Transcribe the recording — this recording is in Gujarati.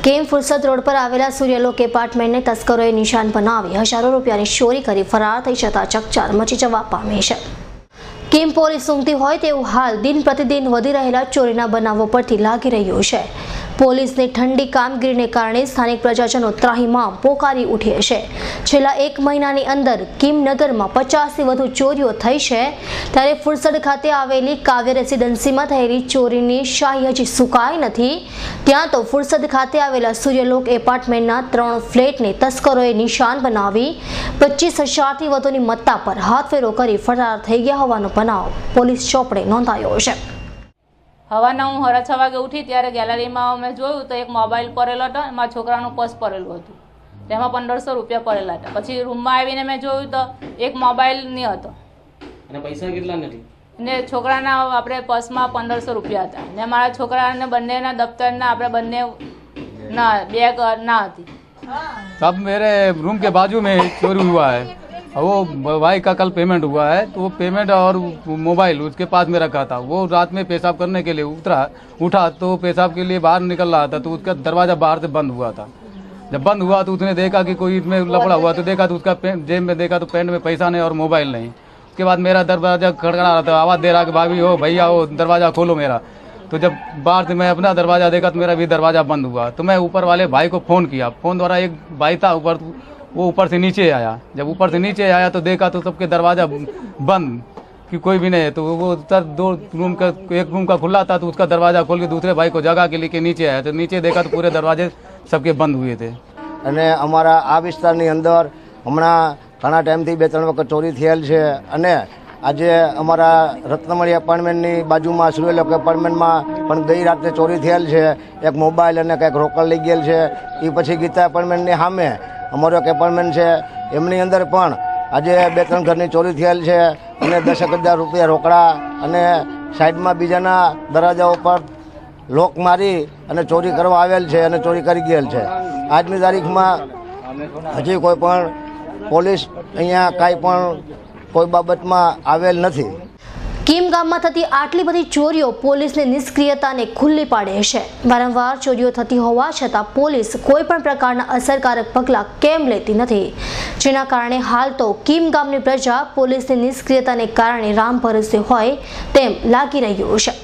કેમ ફુરસદ રોડ પર આવેલા સૂર્યલોક એપાર્ટમેન્ટને તસ્કરોએ નિશાન બનાવી હજારો રૂપિયાની ચોરી કરી ફરાર થઈ જતા ચકચાર મચી જવા પામી છે। કેમ પોલીસ ઊંઘતી હોય તેવું હાલ દિન પ્રતિદિન વધી રહેલા ચોરીના બનાવો પરથી લાગી રહ્યું છે। પોલીસની ઠંડી કામગીરીને કારણે સ્થાનિક પ્રજાજનો ત્રાહિમામ પોકારી ઉઠ્યા છે। છેલ્લા એક મહિનાની અંદર કિમનગરમાં 50થી વધુ ચોરીઓ થઈ છે, ત્યારે ફુરસદ ખાતે આવેલી કાવ્ય રેસિડેન્સીમાં થયેલી ચોરીની શાહી હજી સુકાઈ નથી। ત્યાં તો ફુરસદ ખાતે આવેલા સૂર્યલોક એપાર્ટમેન્ટના 3 ફ્લેટને તસ્કરોએ નિશાન બનાવી 25,000થી વધુની મત્તા પર હાથફેરો કરી ફરાર થઈ ગયા હોવાનો બનાવ પોલીસ ચોપડે નોંધાયો છે। હવાના હું 6:30 વાગે ઉઠી ત્યારે ગેલેરીમાં મેં જોયું તો એક મોબાઈલ પડેલો હતો, એમાં છોકરાનું પર્સ પડેલું હતું, તેમાં 1500 રૂપિયા પડેલા હતા। પછી રૂમમાં આવીને મેં જોયું તો એક મોબાઈલ નહીં હતો અને પૈસા કેટલા નથી ને છોકરાના આપણે પર્સમાં 1500 રૂપિયા હતા ને મારા છોકરાને બંનેના દફતરના આપણે બંને ના બેગ ના હતી। अब मेरे रूम के बाजू में चोरी हुआ है। वो भाई का कल पेमेंट हुआ है, तो वो पेमेंट और मोबाइल उसके पास में रखा था। वो रात में पेशाब करने के लिए उठा तो पेशाब के लिए बाहर निकल रहा था, तो उसका दरवाज़ा बाहर से बंद हुआ था। जब बंद हुआ तो उसने देखा कि कोई इसमें लफड़ा हुआ, तो देखा तो उसका जेब में देखा तो पैंट में पैसा नहीं और मोबाइल नहीं। उसके बाद मेरा दरवाज़ा खड़खड़ा रहा था, आवाज़ दे रहा कि भाभी हो भैया हो दरवाज़ा खोलो मेरा। तो जब बाहर से मैं अपना दरवाज़ा देखा तो मेरा भी दरवाज़ा बंद हुआ। तो मैं ऊपर वाले भाई को फ़ोन किया, फ़ोन द्वारा एक भाई था ऊपर, वो ऊपर से नीचे आया। जब ऊपर से नीचे आया तो देखा तो सबके दरवाज़ा बंद कि कोई भी नहीं है। तो वो सर 2 रूम का, एक रूम का खुला था तो उसका दरवाज़ा खोल के दूसरे भाई को जगह के लेके नीचे आया। तो नीचे देखा तो पूरे दरवाजे सबके बंद हुए थे। અને અમારા આ વિસ્તારની અંદર હમણાં ઘણા ટાઈમથી 2-3 વખત ચોરી થયેલ છે અને આજે અમારા રત્નમણી એપાર્ટમેન્ટની બાજુમાં સૂર્યલોક એપાર્ટમેન્ટમાં પણ ગઈ રાત્રે ચોરી થયેલ છે। એક મોબાઈલ અને કંઈક રોકડ લઈ ગયેલ છે। એ પછી ગીતા એપાર્ટમેન્ટની સામે અમારો એક એપાર્ટમેન્ટ છે, એમની અંદર પણ આજે 2-3 ઘરની ચોરી થયેલ છે અને 10,000 રૂપિયા રોકડા અને સાઈડમાં બીજાના દરવાજા ઉપર લોક મારી અને ચોરી કરવા આવેલ છે અને ચોરી કરી ગયેલ છે। આજની તારીખમાં હજી કોઈ પણ પોલીસ અહીંયા કાંઈ પણ કોઈ બાબતમાં આવેલ નથી। કિમ ગામમાં થતી આટલી બધી ચોરીઓ પોલીસની નિષ્ક્રિયતાને ખુલ્લી પાડે છે। વારંવાર ચોરીઓ થતી હોવા છતાં પોલીસ કોઈ પણ પ્રકારના અસરકારક પગલાં કેમ લેતી નથી, જેના કારણે હાલ તો કિમ ગામની પ્રજા પોલીસની નિષ્ક્રિયતાને કારણે રામ ભરોસે હોય તેમ લાગી રહ્યું છે।